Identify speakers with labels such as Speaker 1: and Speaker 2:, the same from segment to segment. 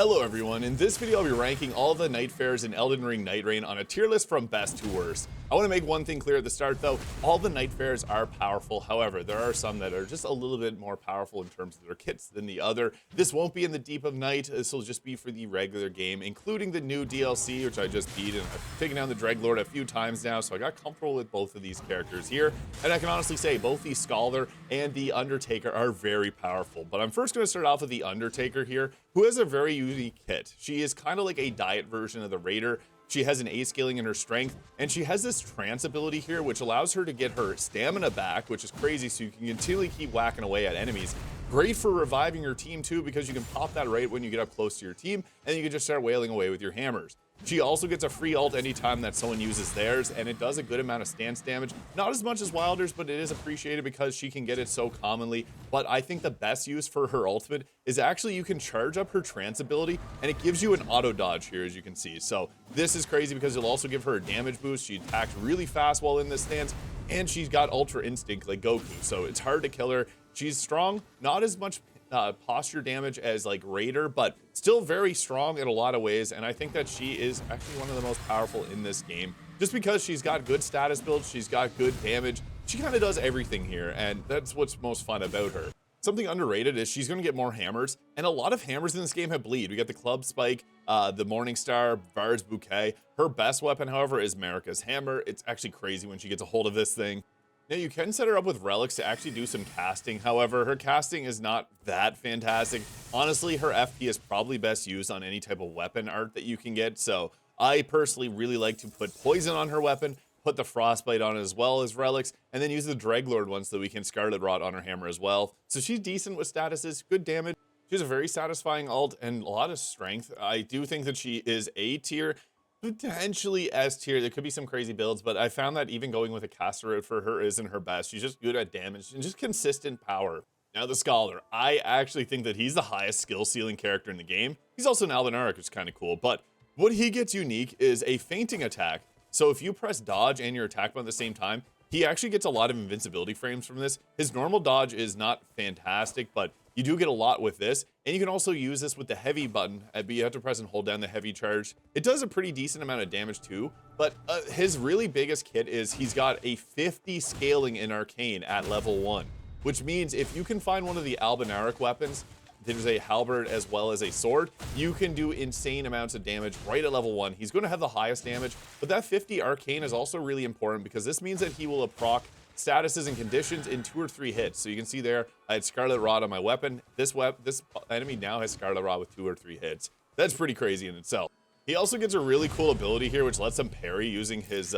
Speaker 1: Hello everyone, in this video I'll be ranking all the Nightfarers in Elden Ring Nightreign on a tier list from best to worst. I want to make one thing clear at the start though, all the Nightfarers are powerful, however there are some that are just a little bit more powerful in terms of their kits than the other. This won't be in the Deep of Night, this will just be for the regular game, including the new DLC which I just beat, and I've taken down the Dreadlord a few times now, so I got comfortable with both of these characters here, and I can honestly say both the Scholar and the Undertaker are very powerful. But I'm first going to start off with the Undertaker here, who has a very unique kit. She is kind of like a diet version of the Raider. She has an A scaling in her strength, and she has this trance ability here, which allows her to get her stamina back, which is crazy, so you can continually keep whacking away at enemies. Great for reviving your team too, because you can pop that right when you get up close to your team, and you can just start wailing away with your hammers. She also gets a free ult anytime that someone uses theirs, and it does a good amount of stance damage. Not as much as Wylder's, but it is appreciated because she can get it so commonly. But I think the best use for her ultimate is actually you can charge up her trance ability, and it gives you an auto dodge here, as you can see. So this is crazy because it'll also give her a damage boost. She attacks really fast while in this stance, and she's got ultra instinct like Goku, so it's hard to kill her. She's strong, not as much posture damage as like Raider, but still very strong in a lot of ways, and I think that she is actually one of the most powerful in this game just because she's got good status builds, she's got good damage, she kind of does everything here, and that's what's most fun about her. Something underrated is she's going to get more hammers, and a lot of hammers in this game have bleed. We got the Club Spike, the Morning Star, Bard's Bouquet. Her best weapon, however, is Marika's Hammer. It's actually crazy when she gets a hold of this thing. Now you can set her up with relics to actually do some casting, however her casting is not that fantastic. Honestly, her FP is probably best used on any type of weapon art that you can get, so I personally really like to put poison on her weapon, put the frostbite on it as well as relics, and then use the Dreadlord one so that we can scarlet rot on her hammer as well. So she's decent with statuses, good damage. She has a very satisfying ult and a lot of strength. I do think that she is A tier, potentially S tier. There could be some crazy builds, but I found that even going with a caster route for her isn't her best. She's just good at damage and just consistent power. Now the Scholar, I actually think that he's the highest skill ceiling character in the game. He's also an Elden Ring, which is kind of cool, but what he gets unique is a fainting attack. So if you press dodge and your attack button at the same time, he actually gets a lot of invincibility frames from this. His normal dodge is not fantastic, but you do get a lot with this, and you can also use this with the heavy button, but you have to press and hold down the heavy charge. It does a pretty decent amount of damage too, but his really biggest kit is he's got a 50 scaling in arcane at level 1, which means if you can find one of the albinaric weapons, there's a halberd as well as a sword, you can do insane amounts of damage right at level 1. He's going to have the highest damage, but that 50 arcane is also really important because this means that he will proc statuses and conditions in 2 or 3 hits. So you can see there, I had Scarlet Rot on my weapon. This enemy now has Scarlet Rot with 2 or 3 hits. That's pretty crazy in itself. He also gets a really cool ability here, which lets him parry using his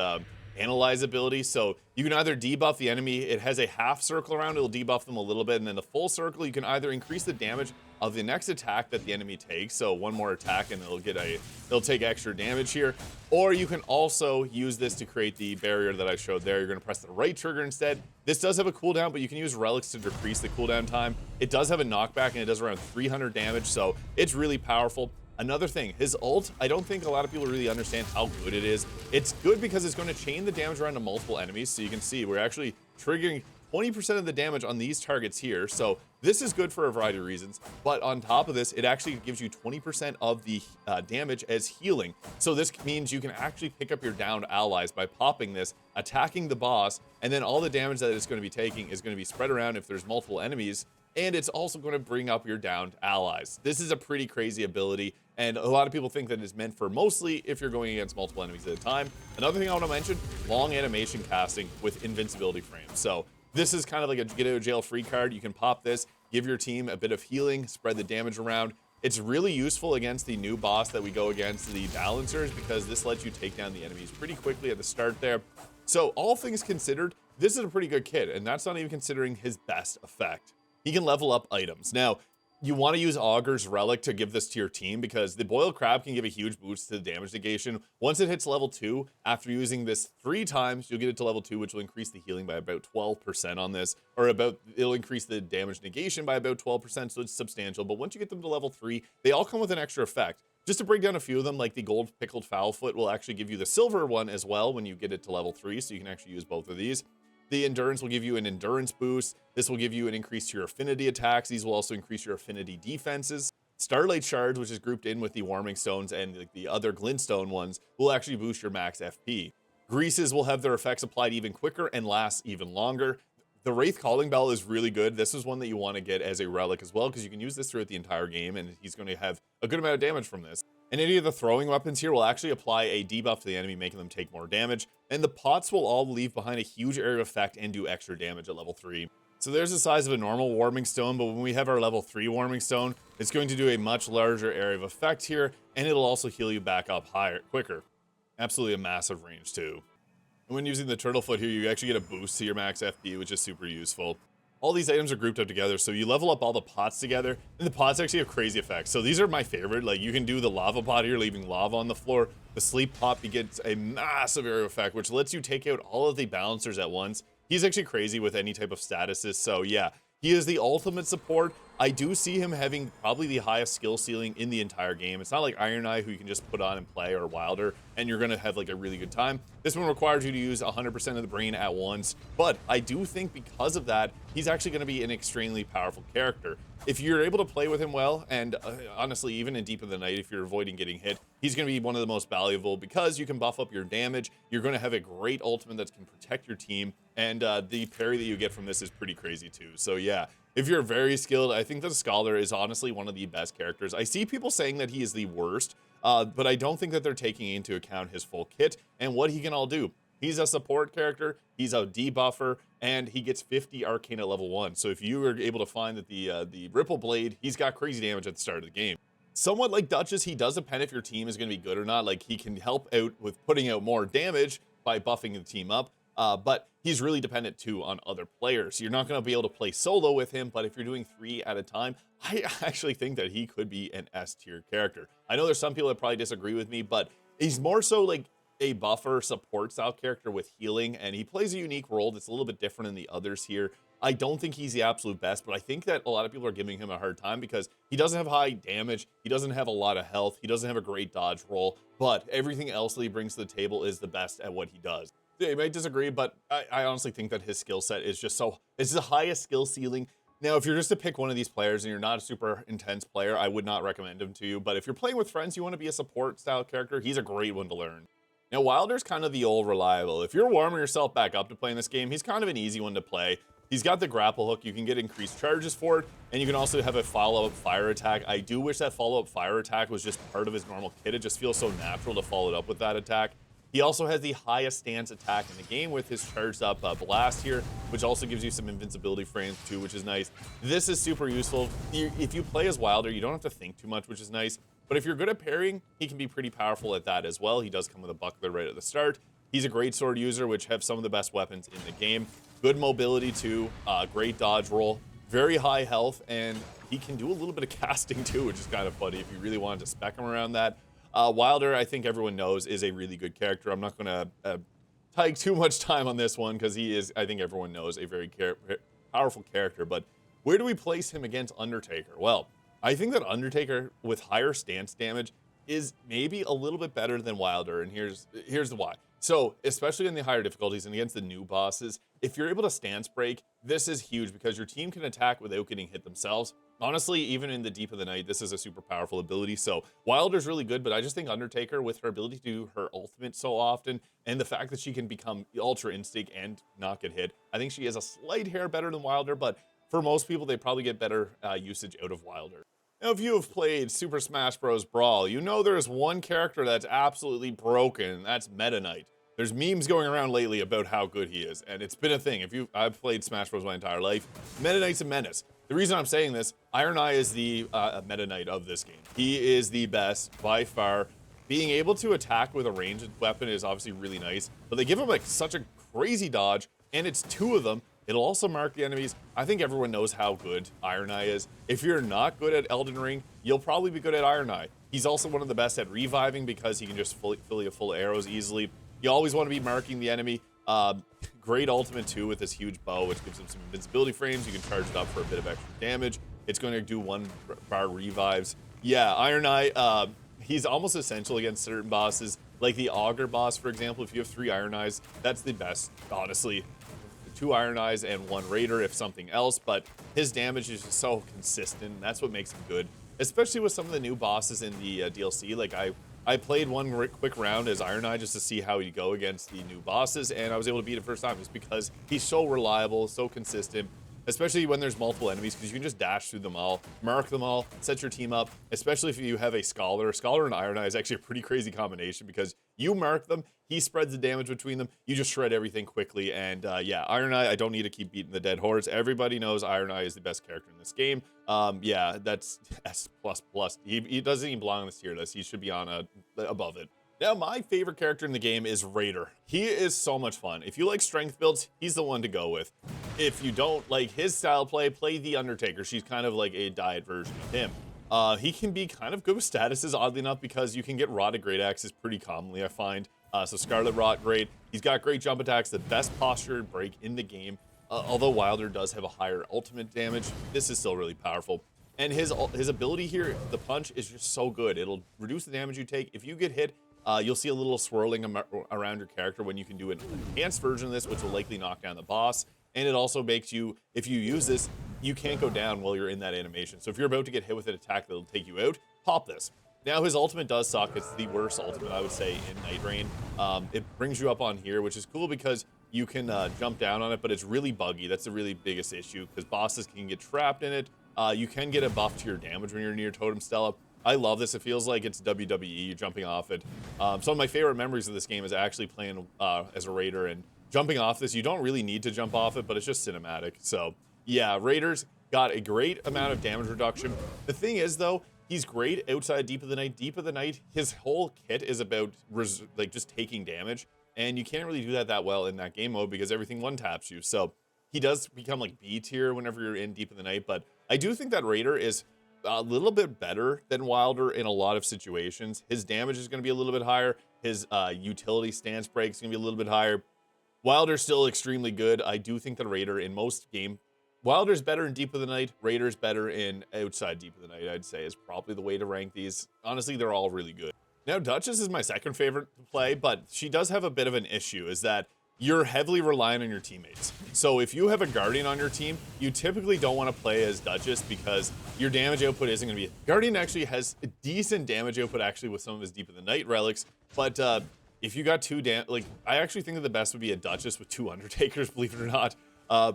Speaker 1: Analyze ability. So you can either debuff the enemy, it has a half circle around, it'll debuff them a little bit, and then the full circle, you can either increase the damage of the next attack that the enemy takes, so one more attack and it'll take extra damage here, or you can also use this to create the barrier that I showed there. You're going to press the right trigger instead. This does have a cooldown, but you can use relics to decrease the cooldown time. It does have a knockback and it does around 300 damage, so it's really powerful. Another thing, his ult, I don't think a lot of people really understand how good it is. It's good because it's going to chain the damage around to multiple enemies. So you can see we're actually triggering 20% of the damage on these targets here. So this is good for a variety of reasons. But on top of this, it actually gives you 20% of the damage as healing. So this means you can actually pick up your downed allies by popping this, attacking the boss, and then all the damage that it's going to be taking is going to be spread around if there's multiple enemies. And it's also going to bring up your downed allies. This is a pretty crazy ability, and a lot of people think that it's meant for mostly if you're going against multiple enemies at a time. Another thing I want to mention, long animation casting with invincibility frames. So this is kind of like a get out of jail free card. You can pop this, give your team a bit of healing, spread the damage around. It's really useful against the new boss that we go against, the balancers, because this lets you take down the enemies pretty quickly at the start there. So all things considered, this is a pretty good kit, and that's not even considering his best effect. He can level up items. Now, you want to use Augur's Relic to give this to your team because the Boiled Crab can give a huge boost to the damage negation. Once it hits level 2, after using this 3 times, you'll get it to level 2, which will increase the healing by about 12% on this, or it'll increase the damage negation by about 12%, so it's substantial. But once you get them to level 3, they all come with an extra effect. Just to break down a few of them, like the Gold Pickled Foulfoot will actually give you the silver one as well when you get it to level 3, so you can actually use both of these. The endurance will give you an endurance boost. This will give you an increase to your affinity attacks. These will also increase your affinity defenses. Starlight Shards, which is grouped in with the Warming Stones and the other Glintstone ones, will actually boost your max FP. Greases will have their effects applied even quicker and last even longer. The Wraith Calling Bell is really good. This is one that you want to get as a relic as well, because you can use this throughout the entire game, and he's going to have a good amount of damage from this. And any of the throwing weapons here will actually apply a debuff to the enemy, making them take more damage. And the pots will all leave behind a huge area of effect and do extra damage at level 3. So there's the size of a normal Warming Stone, but when we have our level 3 Warming Stone, it's going to do a much larger area of effect here, and it'll also heal you back up higher, quicker. Absolutely a massive range too. And when using the Turtlefoot here, you actually get a boost to your max FP, which is super useful. All these items are grouped up together, so you level up all the pots together, and the pots actually have crazy effects. So these are my favorite. Like, you can do the lava pot here, leaving lava on the floor. The sleep pot gets a massive area effect, which lets you take out all of the balancers at once. He's actually crazy with any type of statuses, so yeah, he is the ultimate support. I do see him having probably the highest skill ceiling in the entire game. It's not like Ironeye, who you can just put on and play, or Wylder, and you're gonna have like a really good time. This one requires you to use 100% of the brain at once, but I do think because of that, he's actually gonna be an extremely powerful character. If you're able to play with him well, and honestly, even in Deep of the Night, if you're avoiding getting hit, he's going to be one of the most valuable because you can buff up your damage. You're going to have a great ultimate that can protect your team, and the parry that you get from this is pretty crazy too. So yeah, if you're very skilled, I think that the Scholar is honestly one of the best characters. I see people saying that he is the worst, but I don't think that they're taking into account his full kit and what he can all do. He's a support character, he's a debuffer, and he gets 50 arcane at level 1. So if you were able to find that the Ripple Blade, he's got crazy damage at the start of the game. Somewhat like Duchess, he does depend if your team is going to be good or not. Like, he can help out with putting out more damage by buffing the team up, but he's really dependent too on other players. You're not going to be able to play solo with him, but if you're doing 3 at a time, I actually think that he could be an S tier character. I know there's some people that probably disagree with me, but he's more so like a buffer support style character with healing, and he plays a unique role that's a little bit different than the others here. I don't think he's the absolute best, but I think that a lot of people are giving him a hard time because he doesn't have high damage, he doesn't have a lot of health, he doesn't have a great dodge roll, but everything else that he brings to the table is the best at what he does. Yeah, you might disagree, but I honestly think that his skill set is just so, it's the highest skill ceiling. Now, if you're just to pick one of these players and you're not a super intense player, I would not recommend him to you, but if you're playing with friends, you want to be a support style character, he's a great one to learn. Now, Wylder's kind of the old reliable. If you're warming yourself back up to playing this game, he's kind of an easy one to play. He's got the grapple hook, you can get increased charges for it, and you can also have a follow-up fire attack. I do wish that follow-up fire attack was just part of his normal kit. It just feels so natural to follow it up with that attack. He also has the highest stance attack in the game with his charged up blast here, which also gives you some invincibility frames too, which is nice. This is super useful. If you play as Wylder, you don't have to think too much, which is nice. But if you're good at parrying, he can be pretty powerful at that as well. He does come with a buckler right at the start. He's a great sword user, which have some of the best weapons in the game. Good mobility too, great dodge roll, very high health, and he can do a little bit of casting too, which is kind of funny if you really wanted to spec him around that. Wylder, I think everyone knows, is a really good character. I'm not going to take too much time on this one because he is, I think everyone knows, a very powerful character. But where do we place him against Undertaker? Well, I think that Undertaker with higher stance damage is maybe a little bit better than Wylder, and here's the why. So, especially in the higher difficulties and against the new bosses, if you're able to stance break, this is huge because your team can attack without getting hit themselves. Honestly, even in the Deep of the Night, this is a super powerful ability. So Wylder's really good, but I just think Undertaker, with her ability to do her ultimate so often, and the fact that she can become ultra instinct and not get hit, I think she is a slight hair better than Wylder, but for most people, they probably get better usage out of Wylder. Now, if you have played Super Smash Bros. Brawl, you know there's one character that's absolutely broken, and that's Meta Knight. There's memes going around lately about how good he is, and it's been a thing. I've played Smash Bros. My entire life. Meta Knight's a menace. The reason I'm saying this, Ironeye is the Meta Knight of this game. He is the best by far. Being able to attack with a ranged weapon is obviously really nice, but they give him like such a crazy dodge, and it's 2 of them. It'll also mark the enemies. I think everyone knows how good Ironeye is. If you're not good at Elden Ring, you'll probably be good at Ironeye. He's also one of the best at reviving because he can just fill you full of arrows easily. You always want to be marking the enemy. Great ultimate too with this huge bow, which gives him some invincibility frames. You can charge it up for a bit of extra damage. It's going to do 1 bar revives. Yeah, Ironeye, he's almost essential against certain bosses. Like the Augur boss, for example, if you have 3 Ironeyes, that's the best, honestly. 2 Ironeyes and 1 Raider if something else, but his damage is just so consistent. That's what makes him good. especially with some of the new bosses in the DLC. Like I played one quick round as Ironeye just to see how he'd go against the new bosses, and I was able to beat it first time just because he's so reliable, so consistent, especially when there's multiple enemies, because you can just dash through them all, mark them all, set your team up, especially if you have a Scholar. Scholar and Ironeye is actually a pretty crazy combination because you mark them, he spreads the damage between them, you just shred everything quickly, and yeah, Ironeye, I don't need to keep beating the dead horse. Everybody knows Ironeye is the best character in this game. Yeah, that's S++. He doesn't even belong on this tier list. He should be on above it. Now, my favorite character in the game is Raider. He is so much fun. If you like strength builds, he's the one to go with. If you don't like his style play the Undertaker. She's kind of like a diet version of him. He can be kind of good with statuses, oddly enough, because you can get rotted great axes pretty commonly, I find. So Scarlet rot, great. He's got great jump attacks, the best posture break in the game. Although Wylder does have a higher ultimate damage, this is still really powerful. And his ability here, the punch, is just so good. It'll reduce the damage you take. If you get hit, you'll see a little swirling around your character when you can do an enhanced version of this, which will likely knock down the boss. And it also makes you, if you use this, you can't go down while you're in that animation. So if you're about to get hit with an attack that'll take you out, pop this. Now, his ultimate does suck. It's the worst ultimate, I would say, in Nightreign. It brings you up on here, which is cool because you can jump down on it, but it's really buggy. That's the really biggest issue because bosses can get trapped in it. You can get a buff to your damage when you're near Totem Stella. I love this. It feels like it's WWE. You're jumping off it. Some of my favorite memories of this game is actually playing as a Raider and jumping off this. You don't really need to jump off it, but it's just cinematic. So yeah, Raiders got a great amount of damage reduction. The thing is, though, he's great outside Deep of the Night. Deep of the Night, his whole kit is about like just taking damage, and you can't really do that well in that game mode because everything one taps you. So he does become like B tier whenever you're in Deep of the Night, but I do think that Raider is a little bit better than Wylder in a lot of situations. His damage is going to be a little bit higher. His utility stance break is going to be a little bit higher. Wylder's still extremely good. I do think the Raider in most game, Wylder's better in Deep of the Night. Raider's better in outside Deep of the Night, I'd say, is probably the way to rank these. Honestly, they're all really good. Now, Duchess is my second favorite to play, but she does have a bit of an issue, is that you're heavily reliant on your teammates. So if you have a Guardian on your team, you typically don't want to play as Duchess because your damage output isn't going to be... Guardian actually has a decent damage output actually with some of his Deep of the Night relics, but if you got two I actually think that the best would be a Duchess with two Undertakers, believe it or not,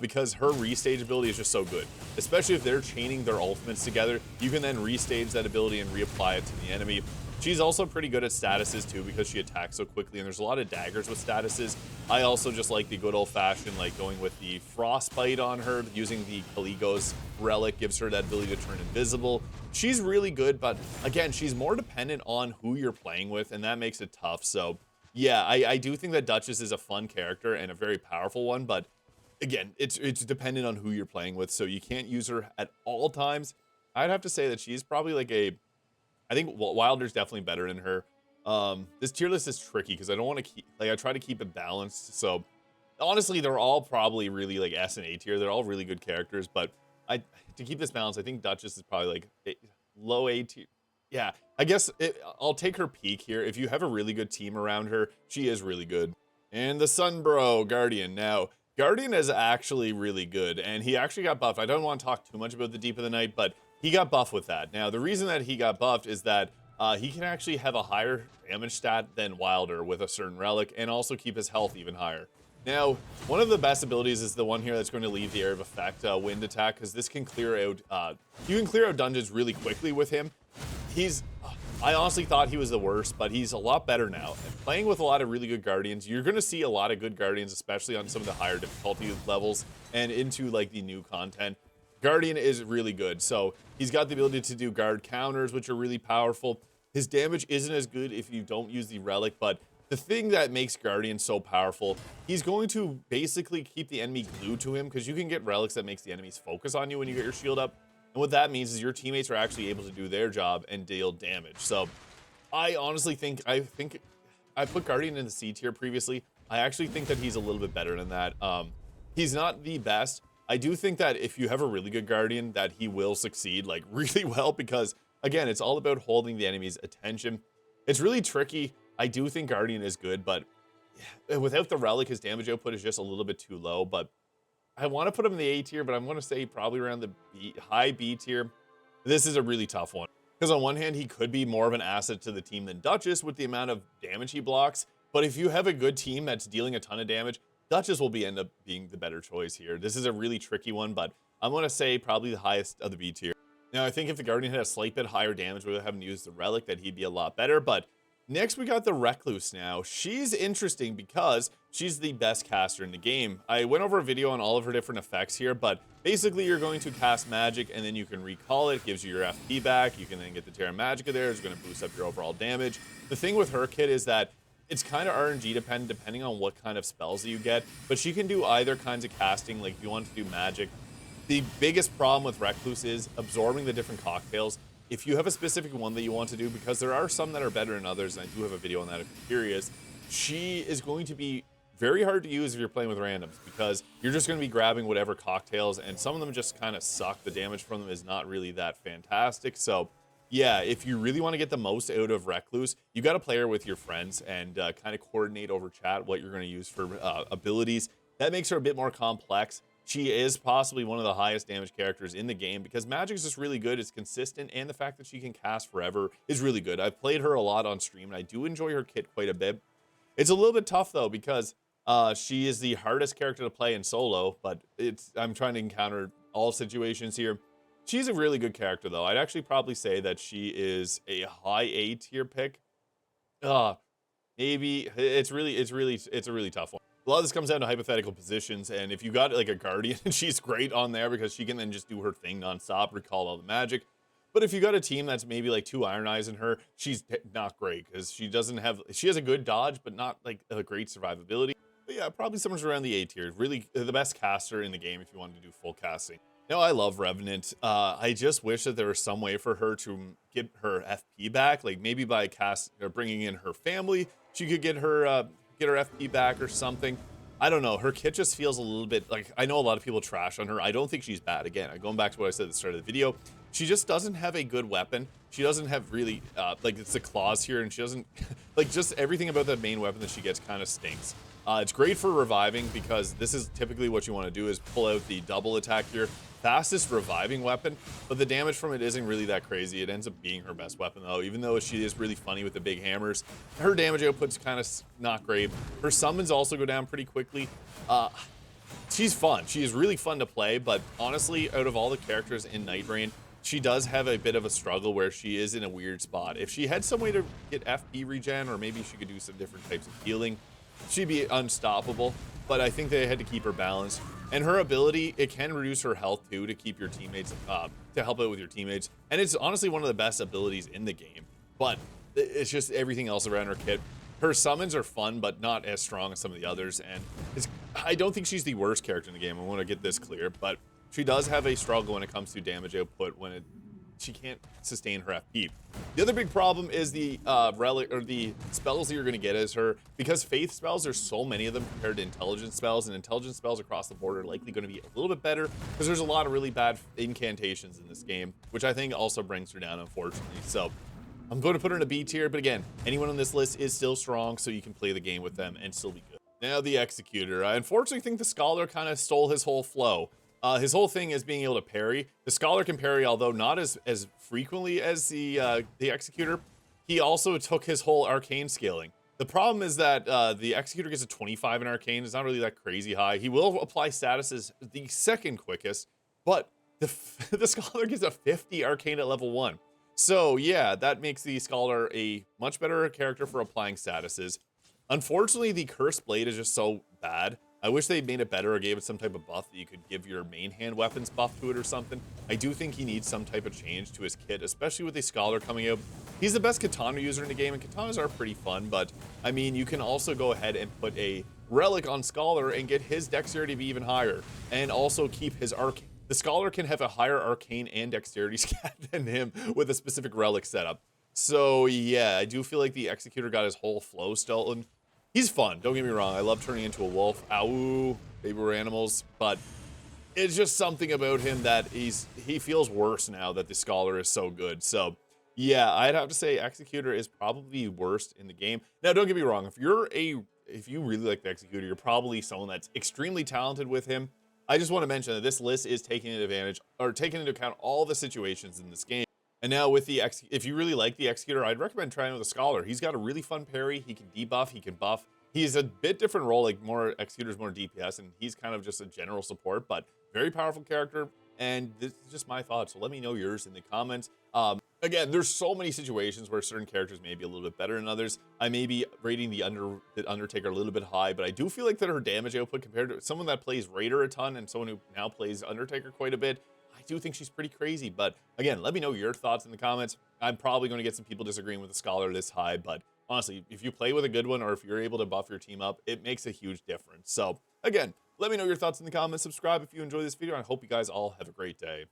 Speaker 1: because her restage ability is just so good. Especially if they're chaining their ultimates together, you can then restage that ability and reapply it to the enemy. She's also pretty good at statuses too because she attacks so quickly, and there's a lot of daggers with statuses. I also just like the good old-fashioned, like going with the frostbite on her, using the Caligos relic gives her that ability to turn invisible. She's really good, but again, she's more dependent on who you're playing with, and that makes it tough. So yeah, I do think that Duchess is a fun character and a very powerful one, but again, it's dependent on who you're playing with, so you can't use her at all times. I'd have to say that she's probably like I think Wylder's definitely better than her. This tier list is tricky because I don't want to keep, I try to keep it balanced. So honestly, they're all probably really like S and A tier. They're all really good characters, but to keep this balanced, I think Duchess is probably like low A tier. Yeah, I guess I'll take her peak here. If you have a really good team around her, she is really good. And the Sunbro Guardian. Now, Guardian is actually really good, and he actually got buffed. I don't want to talk too much about the Deep of the Night, but he got buffed with that. Now, the reason that he got buffed is that he can actually have a higher damage stat than Wylder with a certain relic, and also keep his health even higher. Now, one of the best abilities is the one here that's going to leave the area of effect, wind attack, because this can clear out, you can clear out dungeons really quickly with him. I honestly thought he was the worst, but he's a lot better now. And playing with a lot of really good Guardians, you're going to see a lot of good Guardians, especially on some of the higher difficulty levels and into like the new content. Guardian is really good. So he's got the ability to do guard counters, which are really powerful. His damage isn't as good if you don't use the relic, but the thing that makes Guardian so powerful, he's going to basically keep the enemy glued to him, because you can get relics that makes the enemies focus on you when you get your shield up. And what that means is your teammates are actually able to do their job and deal damage. So I honestly think, I put Guardian in the C tier previously. I actually think that he's a little bit better than that. He's not the best. I do think that if you have a really good Guardian, that he will succeed like really well, because again, it's all about holding the enemy's attention. It's really tricky. I do think Guardian is good, but without the relic, his damage output is just a little bit too low. But I want to put him in the A tier, but I'm going to say probably around the high B tier. this is a really tough one. Because on one hand, he could be more of an asset to the team than Duchess with the amount of damage he blocks. But if you have a good team that's dealing a ton of damage, Duchess will end up being the better choice here. This is a really tricky one, but I'm going to say probably the highest of the B tier. Now, I think if the Guardian had a slight bit higher damage without having to use the Relic, that he'd be a lot better. But next, we got the Recluse now. She's interesting because she's the best caster in the game. I went over a video on all of her different effects here, but basically you're going to cast magic and then you can recall it, gives you your FP back. You can then get the Terra Magica there. It's going to boost up your overall damage. The thing with her kit is that it's kind of RNG dependent depending on what kind of spells that you get, but she can do either kinds of casting. Like if you want to do magic, the biggest problem with Recluse is absorbing the different cocktails. If you have a specific one that you want to do, because there are some that are better than others, and I do have a video on that if you're curious, she is going to be very hard to use if you're playing with randoms, because you're just going to be grabbing whatever cocktails, and some of them just kind of suck. The damage from them is not really that fantastic. So yeah, if you really want to get the most out of Recluse, you got to play her with your friends and kind of coordinate over chat what you're going to use for abilities. That makes her a bit more complex. She is possibly one of the highest damage characters in the game because magic is just really good. It's consistent, and the fact that she can cast forever is really good. I've played her a lot on stream, and I do enjoy her kit quite a bit. It's a little bit tough, though, because she is the hardest character to play in solo, but I'm trying to encounter all situations here. She's a really good character, though. I'd actually probably say that she is a high A tier pick. Maybe it's a really tough one. A lot of this comes down to hypothetical positions, and if you got like a Guardian, she's great on there because she can then just do her thing nonstop, recall all the magic. But if you got a team that's maybe like 2 Ironeyes in her, she's not great because she has a good dodge, but not like a great survivability. But yeah, probably someone's around the A tier. Really the best caster in the game if you wanted to do full casting. Now, I love Revenant. I just wish that there was some way for her to get her FP back, like maybe by bringing in her family, she could get her FP back or something. I don't know. Her kit just feels a little bit like, I know a lot of people trash on her. I don't think she's bad. Again, going back to what I said at the start of the video, she just doesn't have a good weapon. She doesn't have really, like it's the claws here, and she doesn't, like just everything about that main weapon that she gets kind of stinks. It's great for reviving because this is typically what you want to do is pull out the double attack here. Fastest reviving weapon, but the damage from it isn't really that crazy. It ends up being her best weapon though, even though she is really funny with the big hammers. Her damage output's kind of not great. Her summons also go down pretty quickly. She's fun. She is really fun to play, but honestly, out of all the characters in Nightreign, she does have a bit of a struggle where she is in a weird spot. If she had some way to get FP regen, or maybe she could do some different types of healing, she'd be unstoppable, but I think they had to keep her balanced. And her ability, it can reduce her health too to keep your teammates, to help out with your teammates. And it's honestly one of the best abilities in the game, but it's just everything else around her kit. Her summons are fun, but not as strong as some of the others. And I don't think she's the worst character in the game. I want to get this clear, but she does have a struggle when it comes to damage output when she can't sustain her FP. The other big problem is the relic, or the spells that you're going to get as her, because faith spells, there's so many of them compared to intelligence spells, and intelligence spells across the board are likely going to be a little bit better because there's a lot of really bad incantations in this game, which I think also brings her down, unfortunately. So I'm going to put her in a B tier, but again, anyone on this list is still strong, so you can play the game with them and still be good. Now the Executor. I unfortunately think the Scholar kind of stole his whole flow. His whole thing is being able to parry. The Scholar can parry, although not as frequently as the Executor. He also took his whole arcane scaling. The problem is that the Executor gets a 25 in arcane. It's not really that crazy high. He will apply statuses the second quickest, but the Scholar gets a 50 arcane at level 1. So yeah, that makes the Scholar a much better character for applying statuses. Unfortunately, the Cursed Blade is just so bad. I wish they made it better or gave it some type of buff that you could give your main hand weapons buff to it or something. I do think he needs some type of change to his kit, especially with the Scholar coming out. He's the best katana user in the game, and katanas are pretty fun, but I mean, you can also go ahead and put a relic on Scholar and get his dexterity to be even higher, and also keep his arcane. The Scholar can have a higher arcane and dexterity stat than him with a specific relic setup. So yeah, I do feel like the Executor got his whole flow stolen. He's fun, don't get me wrong. I love turning into a wolf. Ow, baby were animals. But it's just something about him that he feels worse now that the Scholar is so good. So yeah, I'd have to say Executor is probably worst in the game. Now, don't get me wrong. If you really like the Executor, you're probably someone that's extremely talented with him. I just want to mention that this list is taking advantage or taking into account all the situations in this game. And now with the if you really like the Executor, I'd recommend trying with a Scholar. He's got a really fun parry. He can debuff, he can buff. He's a bit different role, like more Executor's more DPS, and he's kind of just a general support, but very powerful character. And this is just my thoughts. So let me know yours in the comments. Again, there's so many situations where certain characters may be a little bit better than others. I may be rating the Undertaker a little bit high, but I do feel like that her damage output compared to someone that plays Raider a ton and someone who now plays Undertaker quite a bit, I do think she's pretty crazy. But again, let me know your thoughts in the comments. I'm probably going to get some people disagreeing with the Scholar this high, but honestly, if you play with a good one or if you're able to buff your team up, it makes a huge difference. So again, let me know your thoughts in the comments. Subscribe if you enjoy this video. I hope you guys all have a great day.